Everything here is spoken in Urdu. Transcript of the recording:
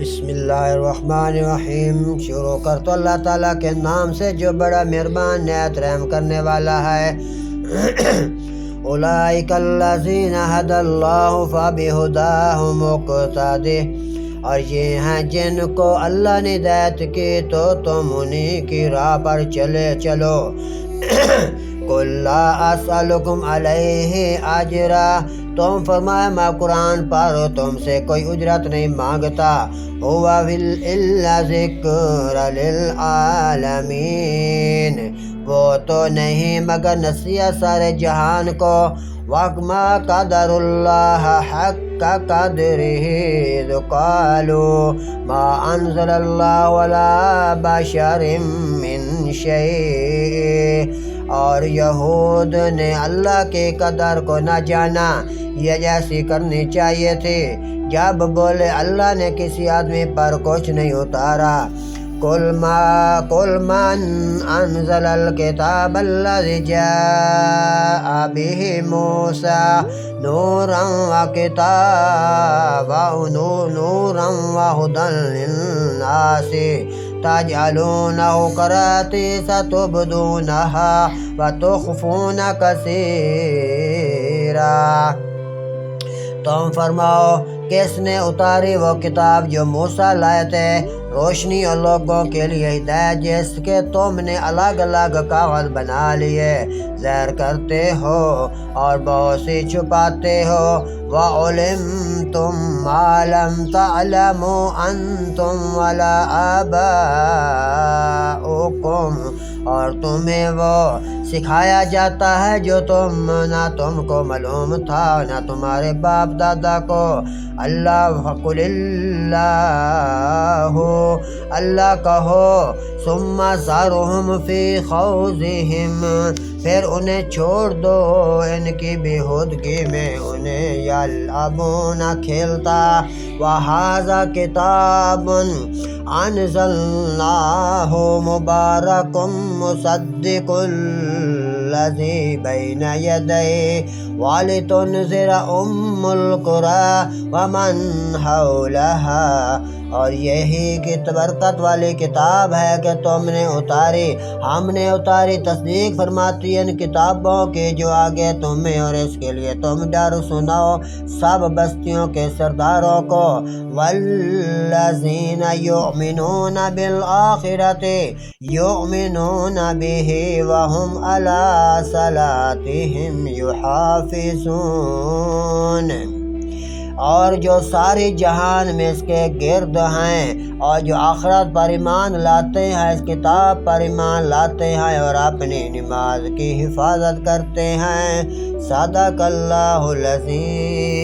بسم اللہ الرحمن الرحیم۔ شروع کر تو اللہ تعالیٰ کے نام سے جو بڑا مہربان نہایت رحم کرنے والا ہے۔ اولئک الذین ھدی اللہ فبہداہ مقتدی، اور یہ ہیں جن کو اللہ نے ہدایت کی تو تم انہی کی راہ پر چلو۔ قل لا اسألکم علیہ اجرا، تم فرمائے میں قرآن پر تم سے کوئی اجرت نہیں مانگتا۔ هو الا ذکر للعالمین، وہ تو نہیں مگر نصیحت سارے جہان کو۔ وَمَا قَدَرُ اللَّهَ حَقَّ قَدْرِهِ إِذْ قَالُوا مَا أَنزَلَ اللَّهُ عَلَىٰ بَشَرٍ مِّن شَيْءٍ، اور یہود نے اللہ کے قدر کو نہ جانا، یہ جیسی کرنی چاہیے تھی جب بولے اللہ نے کسی آدمی پر کچھ نہیں اتارا۔ قل من انزل الکتاب الذی جاء به موسیٰ نورا وہدی للناس تجعلونہ قراطیس تبدونہا وتخفون کثیرا۔ تم فرماؤ کس نے اتاری وہ کتاب جو موسیٰ لائے تھے، روشنی اور لوگوں کے لیے ہدایت، جس کے تم نے الگ الگ کاغذ بنا لیے، ظاہر کرتے ہو اور بہت سی چھپاتے ہو۔ وَعُلِمْتُم مَّا لَمْ تَعْلَمُوا أَنتُمْ وَلَا آبَاؤُكُمْ، اور تمہیں وہ سکھایا جاتا ہے جو نہ تم کو معلوم تھا نہ تمہارے باپ دادا کو۔ قل اللہ کہو، ثم ذرھم فی خوضہم، پھر انہیں چھوڑ دو ان کی بیہودگی میں، انہیں یلعبون کھیلتا۔ وَھَذَا کتاب انزلناہ مبارک مصدق الذی بین یدیہ وَلِتُنذِرَ أُمَّ الْقُرَىٰ وَمَنْ حَوْلَہَا، اور یہی کی برکت والی کتاب ہے کہ تم نے اتاری، ہم نے اتاری، تصدیق فرماتی ان کتابوں کی جو آگے تمہیں، اور اس کے لیے تم ڈر سناؤ سب بستیوں کے سرداروں کو۔ وَالَّذِينَ يُؤْمِنُونَ بِالْآخِرَةِ يُؤْمِنُونَ بِهِ وَهُمْ عَلَىٰ صَلَاتِهِمْ يُحَافِظُونَ، اور جو ساری جہان میں اس کے گرد ہیں اور جو آخرت پر ایمان لاتے ہیں، اس کتاب پر ایمان لاتے ہیں اور اپنی نماز کی حفاظت کرتے ہیں۔ صدق اللہ العظیم۔